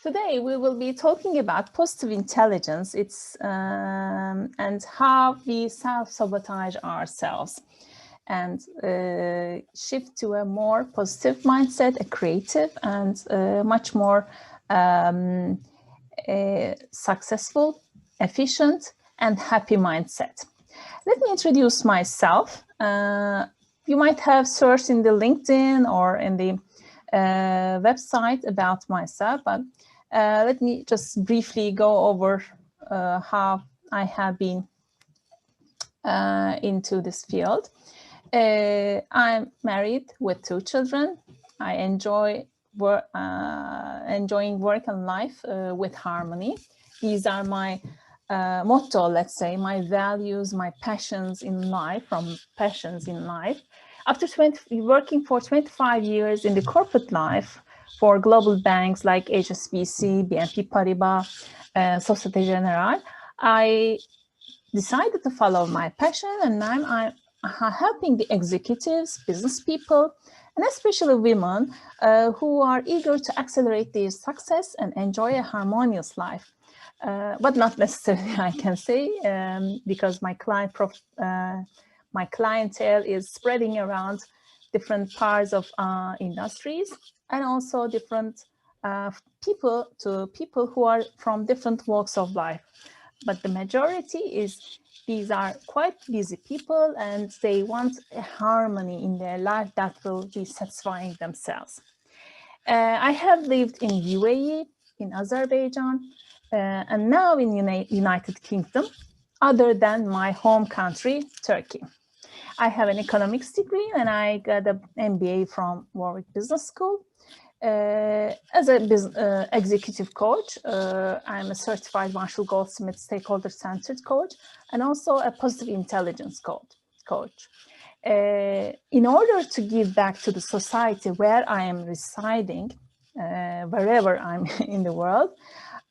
Today we will be talking about positive intelligence, and how we self-sabotage ourselves and shift to a more positive mindset, a creative and much more successful, efficient and happy mindset. Let me introduce myself. You might have searched in the LinkedIn or in the website about myself, but let me just briefly go over how I have been into this field. I'm married with 2 children. I enjoy enjoying work and life with harmony. These are my motto, let's say, my values, my passions in life, After working for 25 years in the corporate life for global banks like HSBC, BNP Paribas, Societe Generale, I decided to follow my passion, and now I'm helping the executives, business people, and especially women who are eager to accelerate their success and enjoy a harmonious life. But not necessarily, I can say, because my clientele is spreading around different parts of industries, and also different people who are from different walks of life. But the majority is these are quite busy people, and they want a harmony in their life that will be satisfying themselves. I have lived in UAE, in Azerbaijan, and now in United Kingdom, other than my home country, Turkey. I have an economics degree, and I got an MBA from Warwick Business School. As an executive coach, I'm a certified Marshall Goldsmith stakeholder-centered coach, and also a positive intelligence coach. In order to give back to the society where I am residing, wherever I'm in the world,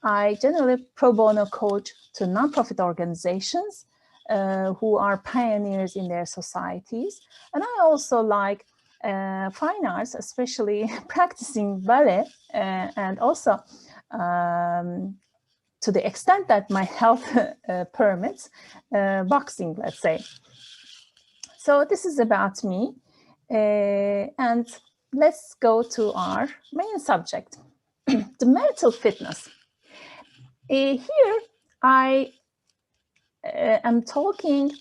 I generally pro bono coach to nonprofit organizations who are pioneers in their societies. And I also like fine arts, especially practicing ballet, and also to the extent that my health permits, boxing, let's say. So this is about me, and let's go to our main subject, the mental fitness. Here I am talking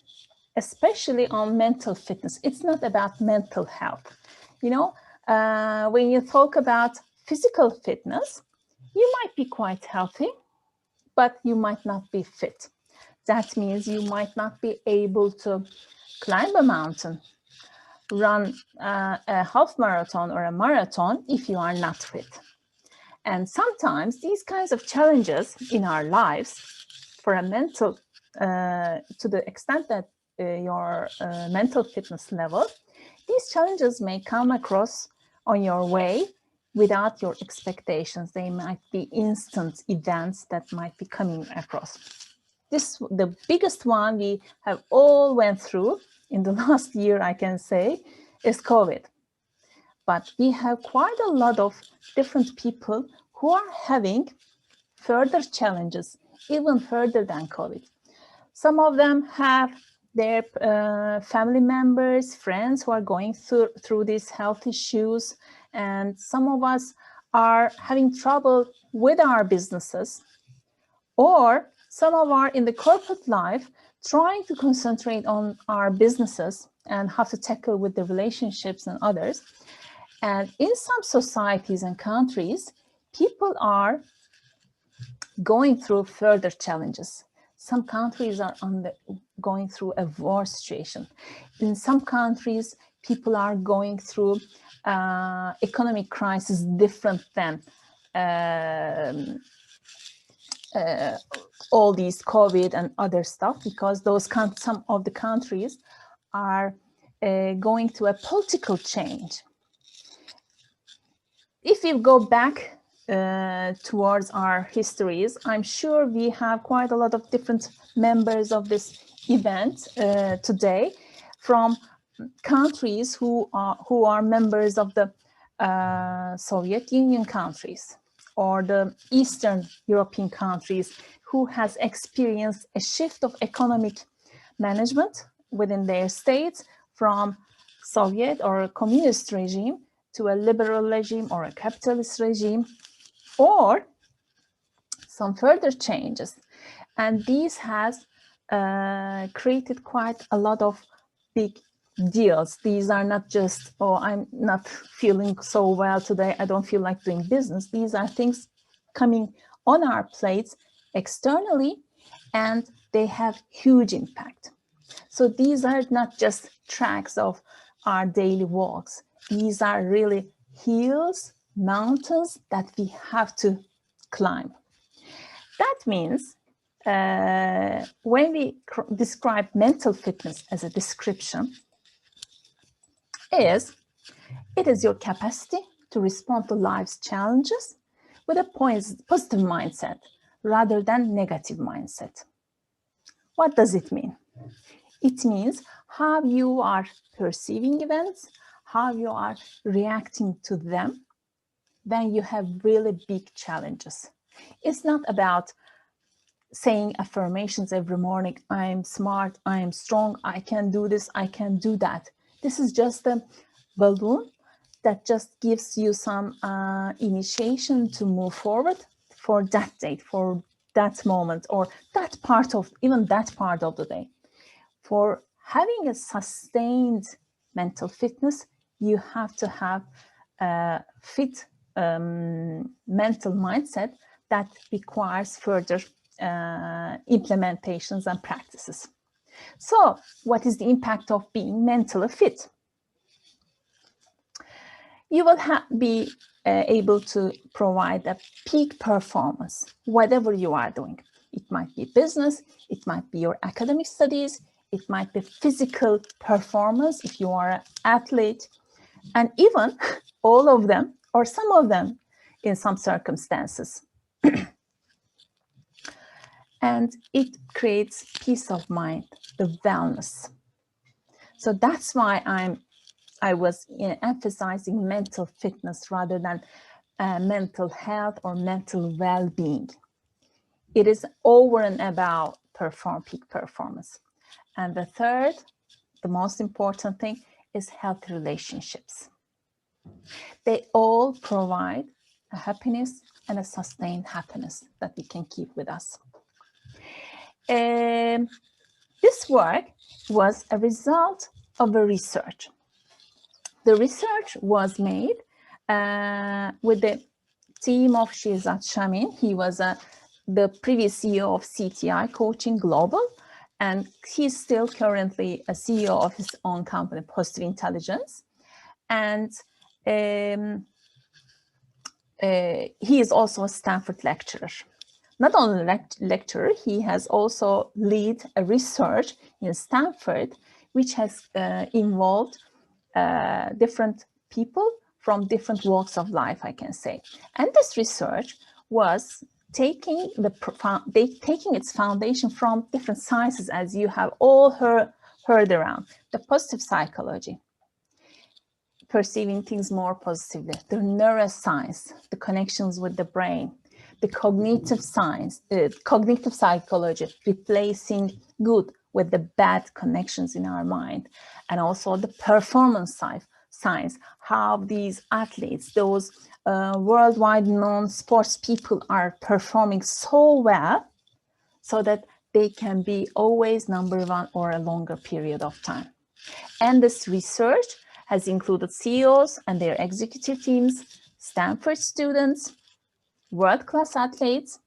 especially on mental fitness. It's not about mental health. You know, when you talk about physical fitness, you might be quite healthy, but you might not be fit. That means you might not be able to climb a mountain, run a half marathon or a marathon if you are not fit. And sometimes these kinds of challenges in our lives, for a mental, to the extent that your mental fitness level, these challenges may come across on your way without your expectations. They might be instant events that might be coming across. The biggest one we have all went through in the last year, I can say, is COVID. But we have quite a lot of different people who are having further challenges, even further than COVID. Some of them have their family members, friends who are going through these health issues, and some of us are having trouble with our businesses, or some of us in the corporate life trying to concentrate on our businesses and how to tackle with the relationships and others. And in some societies and countries, people are going through further challenges. Some countries are going through a war situation. In some countries, people are going through economic crisis different than all these COVID and other stuff, because some of the countries are going through a political change. If we go back towards our histories, I'm sure we have quite a lot of different members of this event today from countries who are members of the Soviet Union countries. or the Eastern European countries who has experienced a shift of economic management within their states from Soviet or a communist regime to a liberal regime or a capitalist regime, or some further changes. And these has created quite a lot of big deals. These are not just, oh, I'm not feeling so well today, I don't feel like doing business. These are things coming on our plates externally, and they have huge impact. So these are not just tracks of our daily walks. These are really hills, mountains that we have to climb. That means when we describe mental fitness as a description, it is your capacity to respond to life's challenges with a positive mindset rather than negative mindset. What does it mean? It means how you are perceiving events, how you are reacting to them when you have really big challenges. It's not about saying affirmations every morning, I'm smart, I am strong, I can do this, I can do that. This is just a balloon that just gives you some initiation to move forward for that date, for that moment, or that part of, even that part of the day. For having a sustained mental fitness, you have to have a fit mental mindset that requires further implementations and practices. So what is the impact of being mentally fit? You will be able to provide a peak performance, whatever you are doing. It might be business, it might be your academic studies, it might be physical performance if you are an athlete, and even all of them or some of them in some circumstances. And it creates peace of mind, the wellness. So that's why I was emphasizing mental fitness rather than mental health or mental well-being. It is over and about peak performance. And the third, the most important thing, is healthy relationships. They all provide a happiness and a sustained happiness that we can keep with us. This work was a result of a research. The research was made with the team of Shirzad Shamin. He was the previous CEO of CTI Coaching Global, and he's still currently a CEO of his own company, Positive Intelligence. And he is also a Stanford lecturer. Not only lecturer, he has also led a research in Stanford, which has involved different people from different walks of life, I can say. And this research was taking its foundation from different sciences, as you have all heard around. The positive psychology, perceiving things more positively, the neuroscience, the connections with the brain, the cognitive science, cognitive psychology, replacing good with the bad connections in our mind, and also the performance science, how these athletes, those worldwide known sports people are performing so well so that they can be always number one or a longer period of time. And this research has included CEOs and their executive teams, Stanford students, world-class athletes,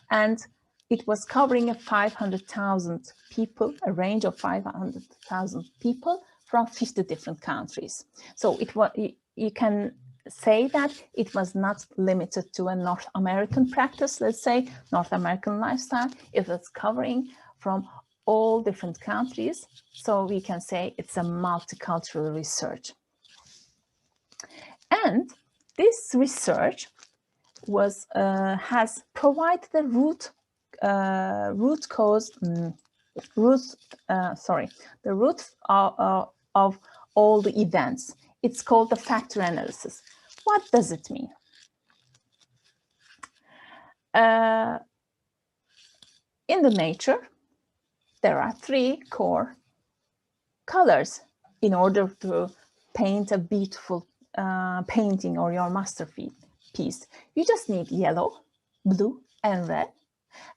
and it was covering 500,000 people, a range of 500,000 people from 50 different countries. So you can say that it was not limited to a North American practice, let's say, North American lifestyle. It was covering from all different countries. So we can say it's a multicultural research. And this research has provided the root of all the events. It's called the factor analysis. What does it mean? In the nature, there are 3 core colors in order to paint a beautiful painting or your masterpiece. You just need yellow, blue, and red,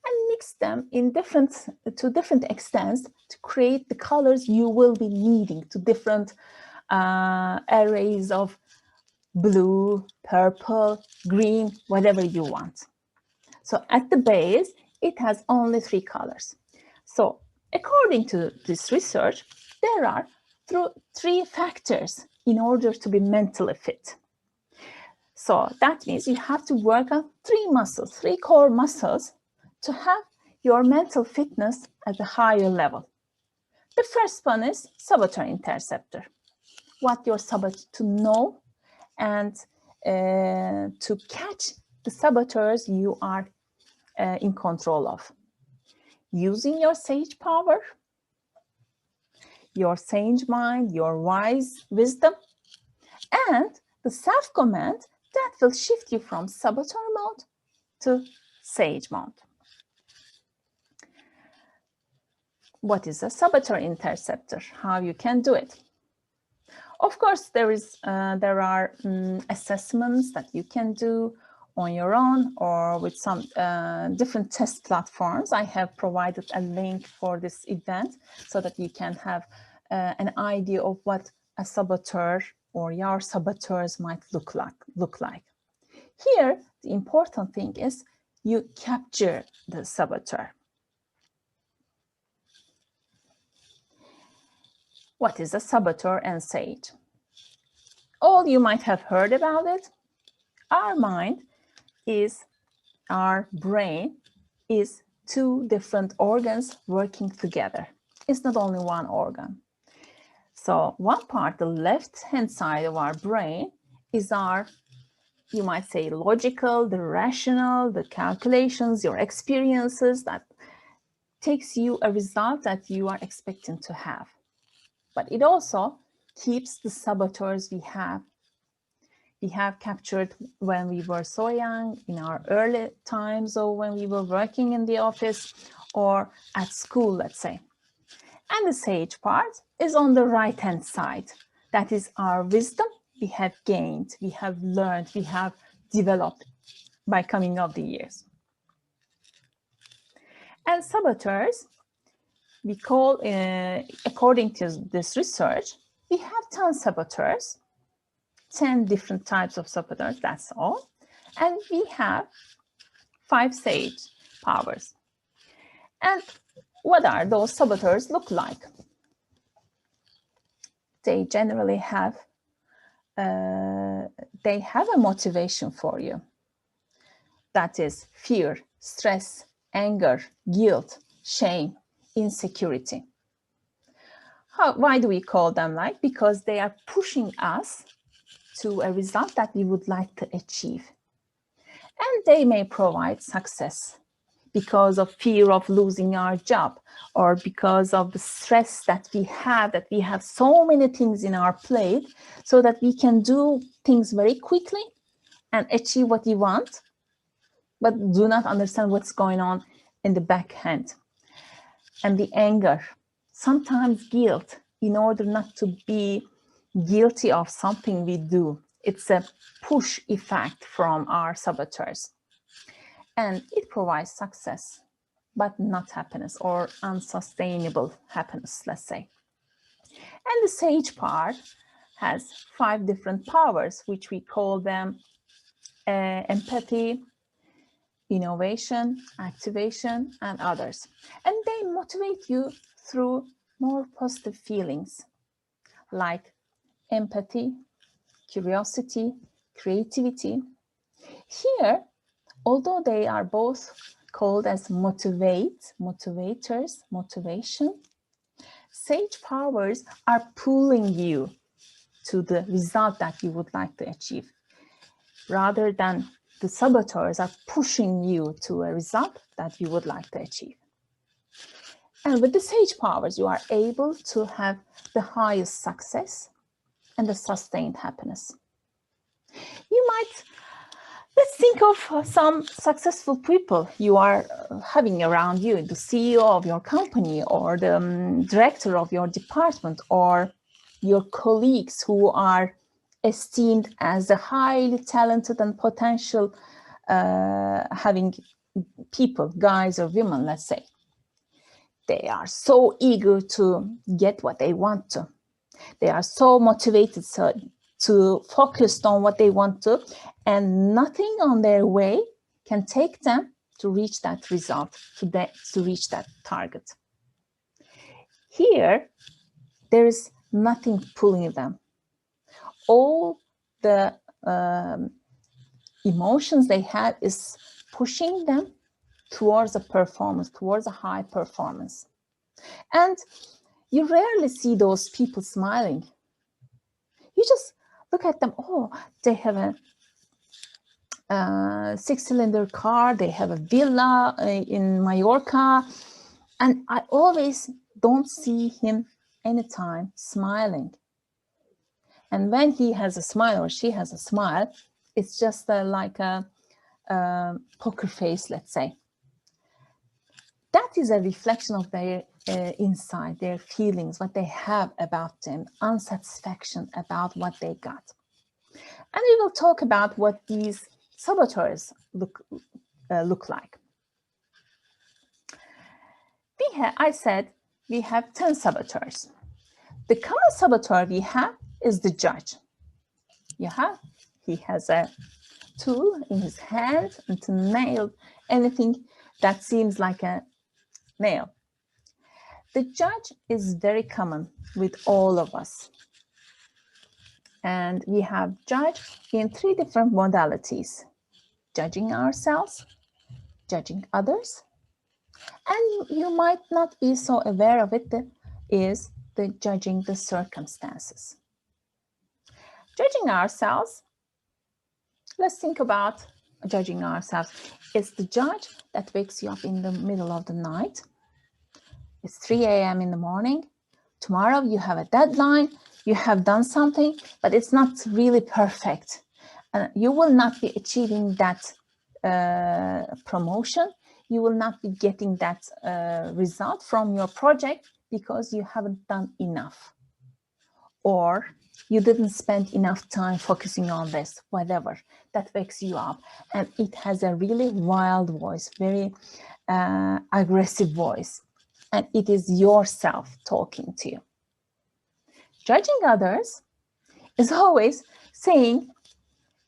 and mix them in to different extents to create the colors you will be needing to different arrays of blue, purple, green, whatever you want. So at the base, it has only 3 colors. So according to this research, there are 3 factors in order to be mentally fit. So that means you have to work on 3 muscles, 3 core muscles to have your mental fitness at a higher level. The first one is Saboteur Interceptor. What your saboteur, to know and to catch the saboteurs you are in control of. Using your sage power, your sage mind, your wise wisdom, and the self-command that will shift you from saboteur mode to sage mode. What is a Saboteur Interceptor? How you can do it? Of course, there are assessments that you can do on your own or with some different test platforms. I have provided a link for this event so that you can have an idea of what a saboteur or your saboteurs might look like. Here, the important thing is you capture the saboteur. What is a saboteur and sage? All you might have heard about it. Our mind is, our brain is 2 different organs working together. It's not only one organ. So one part, the left-hand side of our brain, is our, you might say, logical, the rational, the calculations, your experiences that takes you a result that you are expecting to have. But it also keeps the saboteurs we have captured when we were so young, in our early times, or when we were working in the office or at school, let's say. And the sage part is on the right-hand side. That is our wisdom we have gained, we have learned, we have developed by coming of the years. And saboteurs, we call, according to this research, we have 10 saboteurs, 10 different types of saboteurs, that's all. And we have 5 sage powers. And what are those saboteurs look like? They generally have, a motivation for you. That is fear, stress, anger, guilt, shame, insecurity. Why do we call them like? Because they are pushing us to a result that we would like to achieve. And they may provide success because of fear of losing our job, or because of the stress that we have so many things in our plate, so that we can do things very quickly and achieve what we want, but do not understand what's going on in the backhand. And the anger, sometimes guilt, in order not to be guilty of something we do. It's a push effect from our saboteurs. And it provides success, but not happiness, or unsustainable happiness, let's say. And the sage part has 5 different powers, which we call them empathy, innovation, activation, and others. And they motivate you through more positive feelings like empathy, curiosity, creativity. Here, although they are both called as motivators, motivation, sage powers are pulling you to the result that you would like to achieve, rather than the saboteurs are pushing you to a result that you would like to achieve. And with the sage powers, you are able to have the highest success and the sustained happiness. You might Let's think of some successful people you are having around you, the CEO of your company or the director of your department or your colleagues who are esteemed as a highly talented and potential having people, guys or women, let's say. They are so eager to get what they want to. They are so motivated to focus on what they want to, and nothing on their way can take them to reach that result, to reach that target. Here, there is nothing pulling them. All the emotions they have is pushing them towards a performance, towards a high performance. And you rarely see those people smiling. You just look at them, oh, they have a 6-cylinder car, they have a villa in Mallorca, and I always don't see him anytime smiling. And when he has a smile or she has a smile, it's just like a poker face, let's say. That is a reflection of their inside, their feelings, what they have about them, unsatisfaction about what they got. And we will talk about what these saboteurs look like. I said we have 10 saboteurs. The common saboteur we have is the judge. He has a tool in his hand and to nail anything that seems like a nail. The judge is very common with all of us. And we have judge in 3 different modalities: judging ourselves, judging others, and you might not be so aware of it, is the judging the circumstances. Judging ourselves, let's think about judging ourselves. It's the judge that wakes you up in the middle of the night. It's 3 a.m. in the morning. Tomorrow you have a deadline. You have done something, but it's not really perfect. You will not be achieving that promotion. You will not be getting that result from your project because you haven't done enough. Or you didn't spend enough time focusing on this, whatever. That wakes you up. And it has a really wild voice, very aggressive voice. And it is yourself talking to you. Judging others is always saying,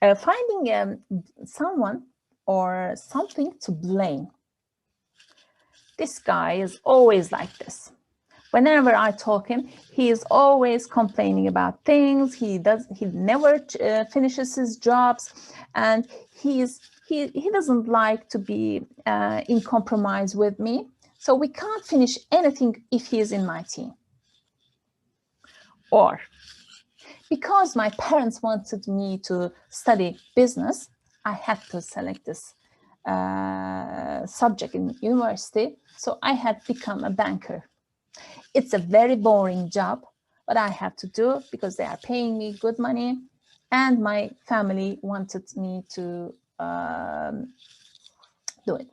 finding someone or something to blame. This guy is always like this. Whenever I talk him, he is always complaining about things. He never finishes his jobs, and he doesn't like to be in compromise with me. So we can't finish anything if he is in my team. Or because my parents wanted me to study business, I had to select this subject in university. So I had become a banker. It's a very boring job, but I have to do it because they are paying me good money, and my family wanted me to do it.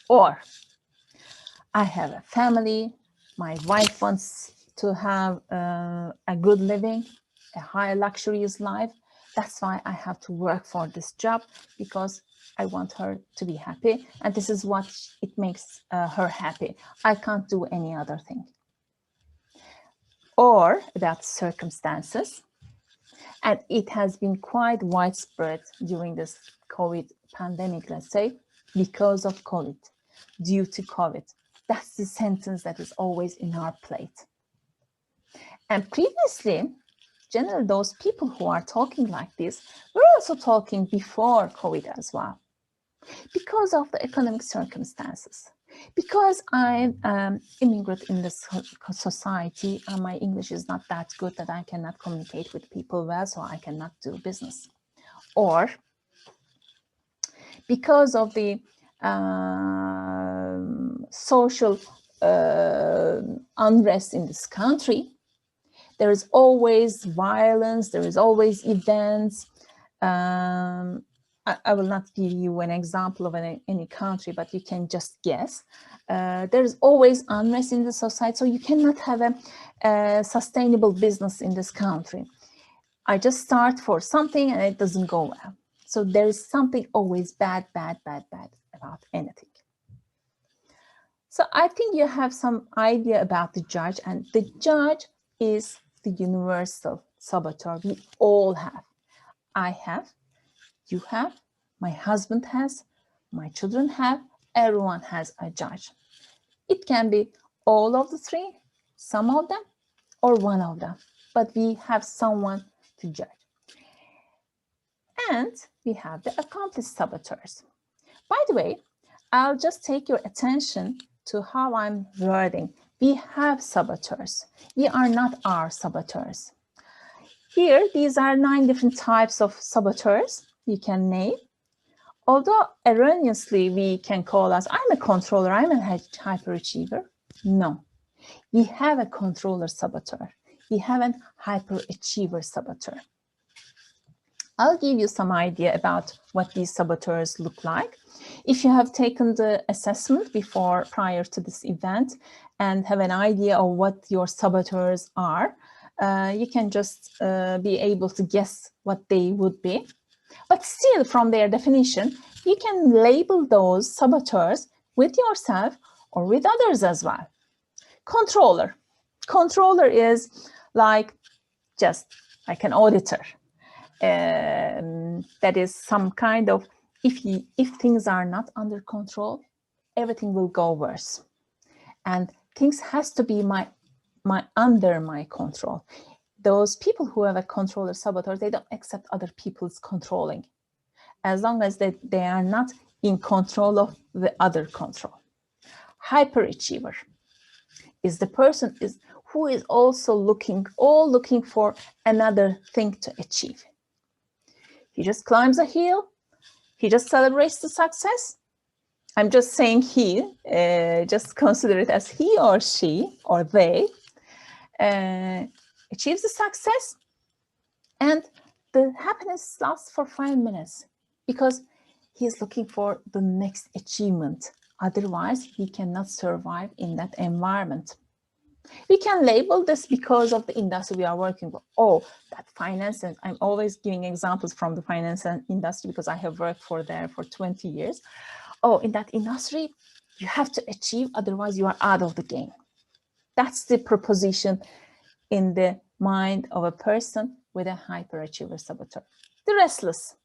Or I have a family, my wife wants to have a good living, a high luxurious life. That's why I have to work for this job, because I want her to be happy, and this is what it makes her happy. I can't do any other thing. Or about circumstances, and it has been quite widespread during this COVID pandemic, let's say, because of COVID, due to COVID. That's the sentence that is always in our plate. And previously, generally those people who are talking like this were also talking before COVID as well, because of the economic circumstances. Because I'm immigrant in this society and my English is not that good that I cannot communicate with people well, so I cannot do business. Or because of the social unrest in this country, there is always violence, there is always events, I will not give you an example of any country, but you can just guess. There's always unrest in the society, so you cannot have a sustainable business in this country. I just start for something and it doesn't go well. So there is something always bad about anything. So I think you have some idea about the judge, and the judge is the universal saboteur we all have. I have, you have, my husband has, my children have, everyone has a judge. It can be all of the three, some of them, or one of them, but we have someone to judge. And we have the accomplice saboteurs. By the way, I'll just take your attention to how I'm wording. We have saboteurs. We are not our saboteurs. Here, these are 9 different types of saboteurs you can name. Although erroneously we can call us, I'm a controller, I'm a hyperachiever. No, we have a controller saboteur. We have a hyperachiever saboteur. I'll give you some idea about what these saboteurs look like. If you have taken the assessment prior to this event and have an idea of what your saboteurs are, you can just be able to guess what they would be. But still, from their definition, you can label those saboteurs with yourself or with others as well. Controller. Controller is like just like an auditor. That is some kind of, if things are not under control, everything will go worse. And things has to be under my control. Those people who have a controller saboteur, they don't accept other people's controlling, as long as they are not in control of the other control. Hyperachiever is the person who is also looking for another thing to achieve. He just climbs a hill. He just celebrates the success. I'm just saying he, just consider it as he or she or they achieves the success, and the happiness lasts for 5 minutes because he is looking for the next achievement. Otherwise, he cannot survive in that environment. We can label this because of the industry we are working with. Oh, that finance, and I'm always giving examples from the finance industry because I have worked there for 20 years. Oh, in that industry, you have to achieve, otherwise you are out of the game. That's the proposition in the mind of a person with a hyperachiever saboteur. The restless,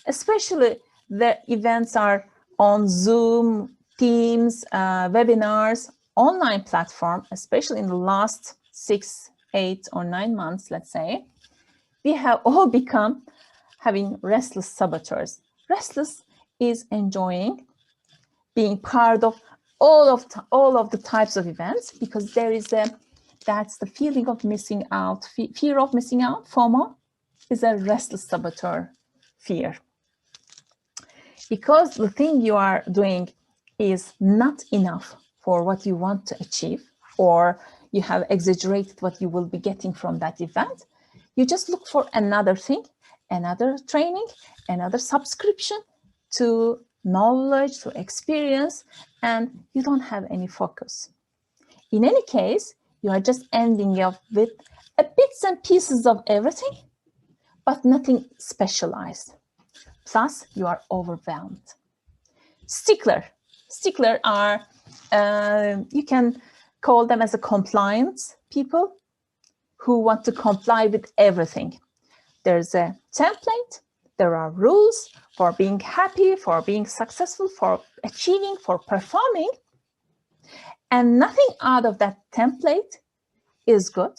especially the events are on Zoom, Teams, webinars, online platform, especially in the last 6, 8, or 9 months, let's say, we have all become having restless saboteurs. Restless is enjoying being part of all of the types of events, because there is that's the feeling of missing out, fear of missing out. FOMO is a restless saboteur fear, because the thing you are doing is not enough for what you want to achieve, or you have exaggerated what you will be getting from that event. You just look for another thing, another training, another subscription to knowledge, to experience, and you don't have any focus. In any case, you are just ending up with bits and pieces of everything, but nothing specialized. Plus, you are overwhelmed. Stickler are, you can call them as a compliance people who want to comply with everything. There's a template, there are rules for being happy, for being successful, for achieving, for performing, and nothing out of that template is good,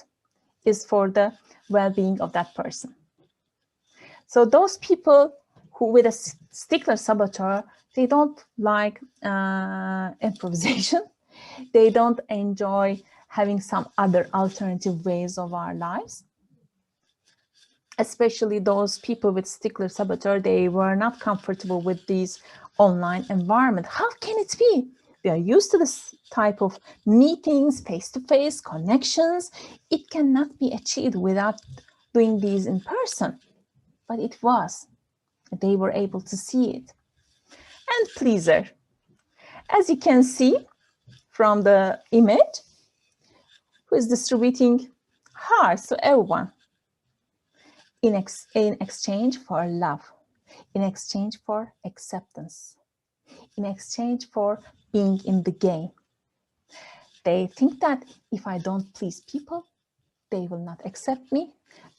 is for the well-being of that person. So those people who with a stickler saboteur, they don't like improvisation. They don't enjoy having some other alternative ways of our lives. Especially those people with stickler saboteur, they were not comfortable with these online environment. How can it be? We are used to this type of meetings, face-to-face connections. It cannot be achieved without doing these in person. But it was They were able to see it. And pleaser. As you can see from the image, who is distributing hearts to everyone in exchange for love, in exchange for acceptance, in exchange for being in the game. They think that if I don't please people, they will not accept me,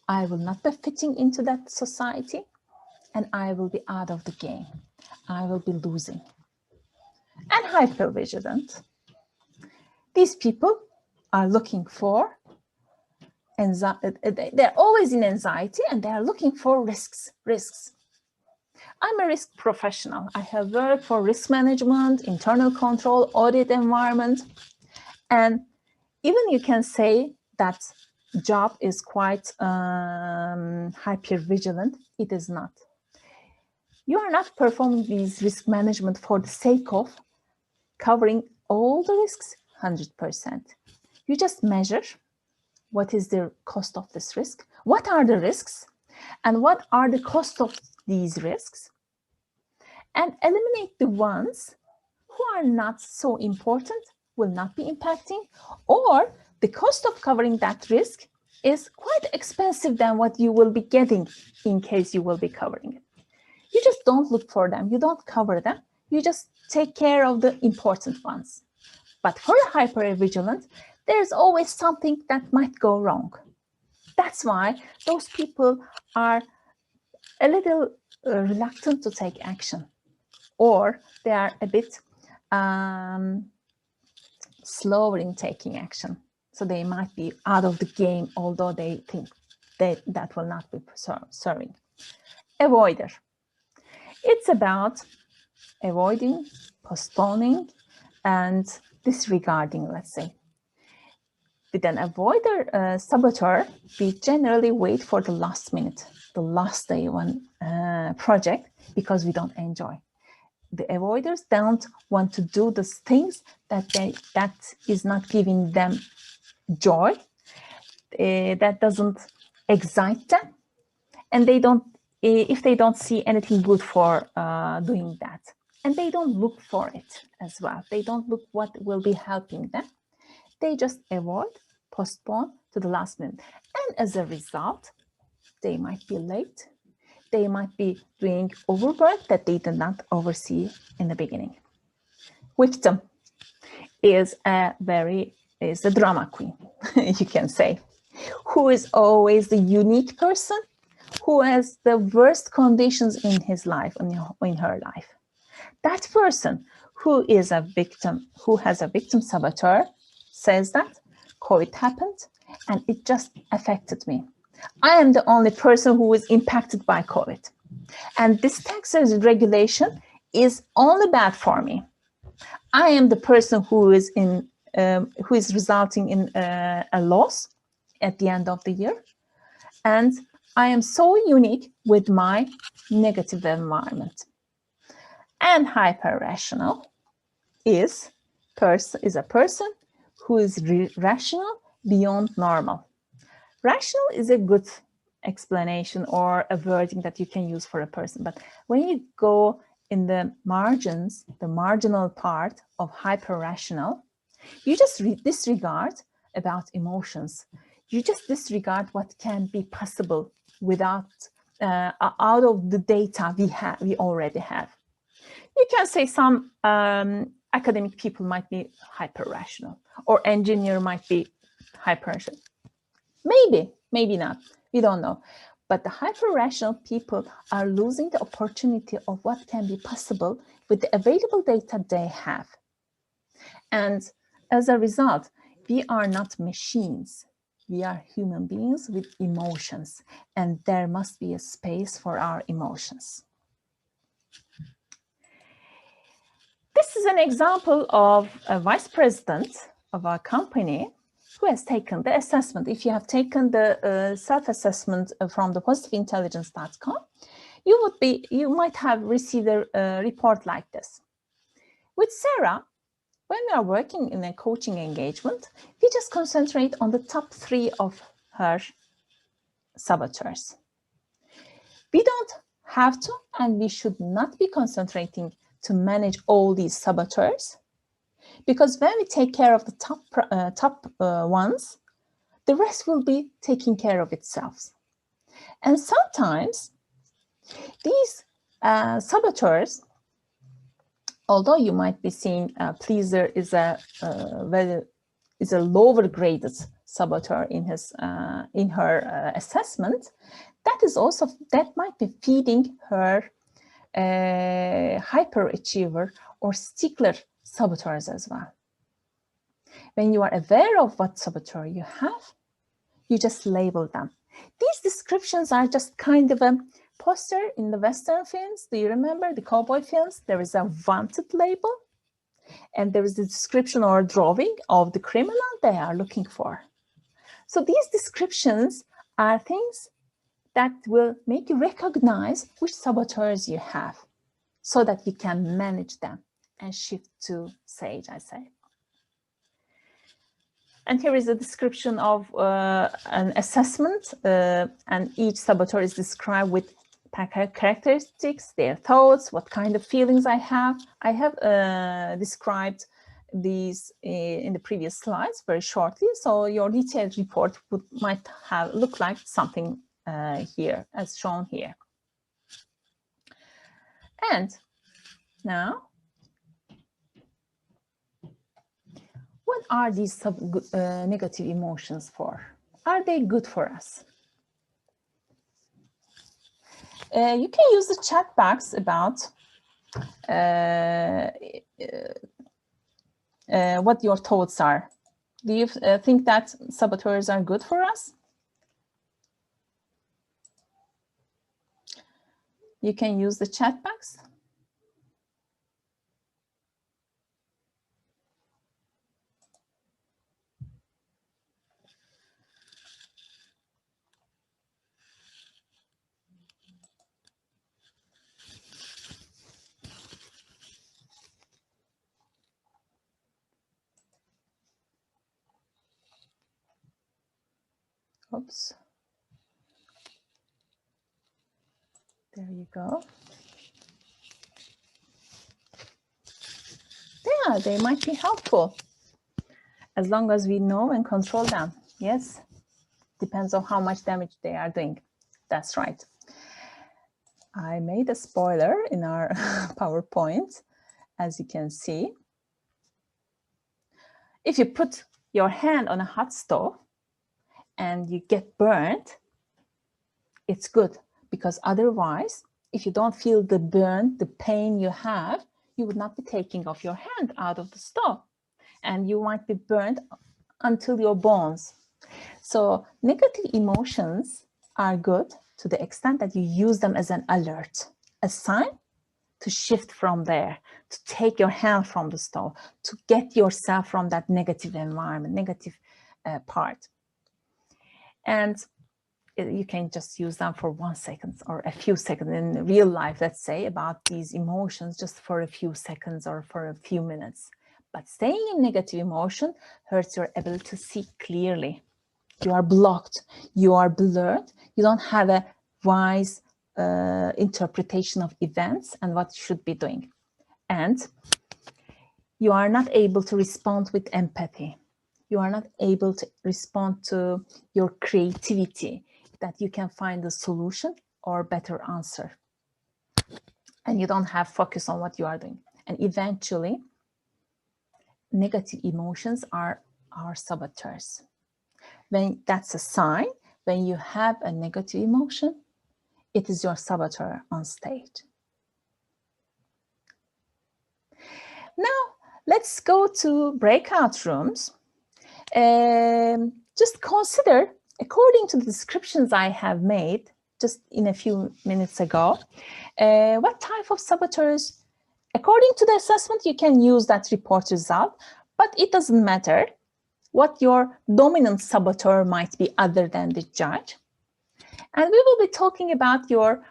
I will not be fitting into that society, and I will be out of the game. I will be losing. And hypervigilant. These people are looking for they're always in anxiety, and they are looking for risks. I'm a risk professional. I have worked for risk management, internal control, audit environment, and even you can say that job is quite hypervigilant. It is not. You are not performing these risk management for the sake of covering all the risks 100%. You just measure what is the cost of this risk, what are the risks, and what are the cost of these risks, and eliminate the ones who are not so important, will not be impacting, or the cost of covering that risk is quite expensive than what you will be getting in case you will be covering it. You just don't look for them, you don't cover them, you just take care of the important ones. But for a hypervigilant, there's always something that might go wrong. That's why those people are a little reluctant to take action, or they are a bit slower in taking action. So they might be out of the game, although they think that will not be serving. Avoider. It's about avoiding, postponing, and disregarding, let's say. With an avoider saboteur, we generally wait for the last minute, the last day one project, because we don't enjoy. The avoiders don't want to do the things that is not giving them joy, that doesn't excite them, and they don't, if they don't see anything good for doing that, and they don't look for it as well. They don't look what will be helping them. They just avoid, postpone to the last minute. And as a result, they might be late. They might be doing overwork that they did not oversee in the beginning. Victim is a drama queen, you can say, who is always the unique person who has the worst conditions in his life, in her life. That person who is a victim, who has a victim saboteur, says that COVID happened and it just affected me. I am the only person who is impacted by COVID. And this taxes regulation is only bad for me. I am the person who is resulting in a loss at the end of the year. And I am so unique with my negative environment. And hyper-rational is a person who is rational beyond normal. Rational is a good explanation or a wording that you can use for a person. But when you go in the margins, the marginal part of hyper-rational, you just disregard about emotions. You just disregard what can be possible without out of the data we already have. You can say some academic people might be hyper-rational, or engineer might be hyper-rational. Maybe not, we don't know. But the hyper-rational people are losing the opportunity of what can be possible with the available data they have. And as a result, we are not machines. We are human beings with emotions, and there must be a space for our emotions. This is an example of a vice president of our company who has taken the assessment. If you have taken the self-assessment from the positiveintelligence.com, you might have received a report like this. With Sarah, when we are working in a coaching engagement, we just concentrate on the top 3 of her saboteurs. We don't have to, and we should not be concentrating to manage all these saboteurs, because when we take care of the top ones, the rest will be taking care of itself. And sometimes these saboteurs, although you might be seeing pleaser is a lower graded saboteur in his in her assessment, that might be feeding her hyperachiever or stickler saboteurs as well. When you are aware of what saboteur you have, you just label them. These descriptions are just kind of a poster in the Western films. Do you remember the cowboy films? There is a wanted label, and there is a description or a drawing of the criminal they are looking for. So these descriptions are things that will make you recognize which saboteurs you have, so that you can manage them and shift to Sage, I say. And here is a description of an assessment, and each saboteur is described with characteristics, their thoughts, what kind of feelings I have. I have described these in the previous slides very shortly, so your detailed report might have looked like something here, as shown here. And now, what are these negative emotions for? Are they good for us? You can use the chat box about what your thoughts are. Do you think that saboteurs are good for us? You can use the chat box. Oops. There you go. Yeah, they might be helpful as long as we know and control them. Yes, depends on how much damage they are doing. That's right. I made a spoiler in our PowerPoint, as you can see. If you put your hand on a hot stove and you get burnt, it's good, because otherwise, if you don't feel the burn, the pain you have, you would not be taking off your hand out of the stove, and you might be burnt until your bones. So negative emotions are good to the extent that you use them as an alert, a sign to shift from there, to take your hand from the stove, to get yourself from that negative environment, negative part. And you can just use them for 1 second or a few seconds in real life, let's say, about these emotions just for a few seconds or for a few minutes. But staying in negative emotion hurts your ability to see clearly. You are blocked, you are blurred, you don't have a wise interpretation of events and what you should be doing. And you are not able to respond with empathy. You are not able to respond to your creativity, that you can find a solution or better answer. And you don't have focus on what you are doing. And eventually, negative emotions are our saboteurs. When that's a sign, when you have a negative emotion, it is your saboteur on stage. Now, let's go to breakout rooms. Just consider, according to the descriptions I have made just in a few minutes ago, what type of saboteurs, according to the assessment, you can use that report result, but it doesn't matter what your dominant saboteur might be other than the judge. And we will be talking about your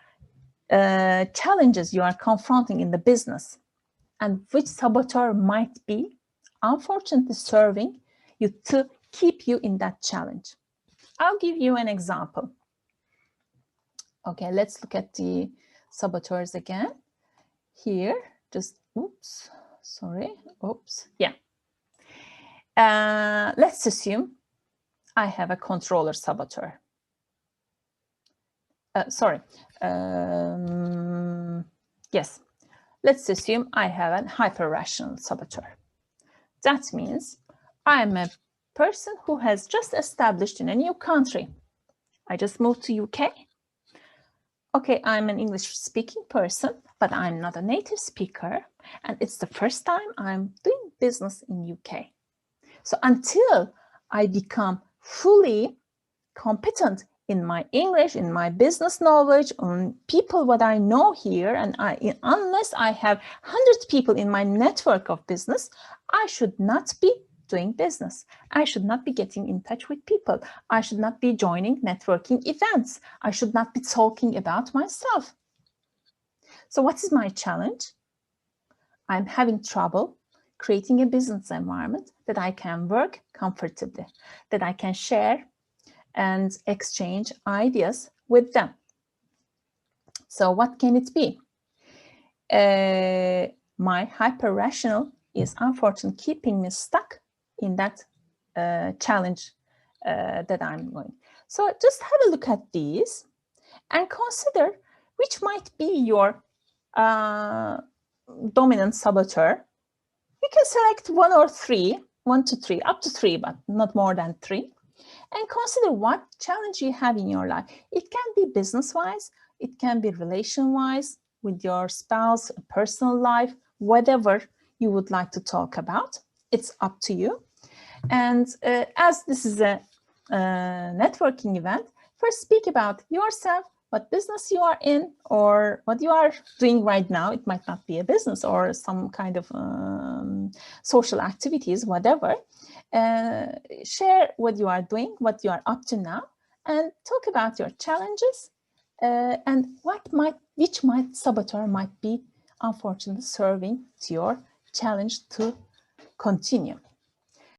challenges you are confronting in the business and which saboteur might be unfortunately serving you to keep you in that challenge. I'll give you an example. Okay, let's look at the saboteurs again. Here, just, oops, sorry, oops, yeah. Let's assume I have a controller saboteur. Yes, let's assume I have a hyper-rational saboteur. That means I'm a person who has just established in a new country. I just moved to UK. Okay, I'm an English-speaking person, but I'm not a native speaker, and it's the first time I'm doing business in UK. So until I become fully competent in my English, in my business knowledge, on people what I know here, and unless I have 100 people in my network of business, I should not be doing business. I should not be getting in touch with people. I should not be joining networking events. I should not be talking about myself. So what is my challenge? I'm having trouble creating a business environment that I can work comfortably, that I can share and exchange ideas with them. So what can it be? My hyper-rational is unfortunately keeping me stuck in that challenge that I'm going. So just have a look at these and consider which might be your dominant saboteur. You can select one or three, 1 to 3, up to 3, but not more than 3. And consider what challenge you have in your life. It can be business-wise, it can be relation-wise, with your spouse, personal life, whatever you would like to talk about. It's up to you. And as this is a networking event, first speak about yourself, what business you are in, or what you are doing right now. It might not be a business or some kind of social activities, whatever. Share what you are doing, what you are up to now, and talk about your challenges and which saboteur might be unfortunately serving to your challenge to continue.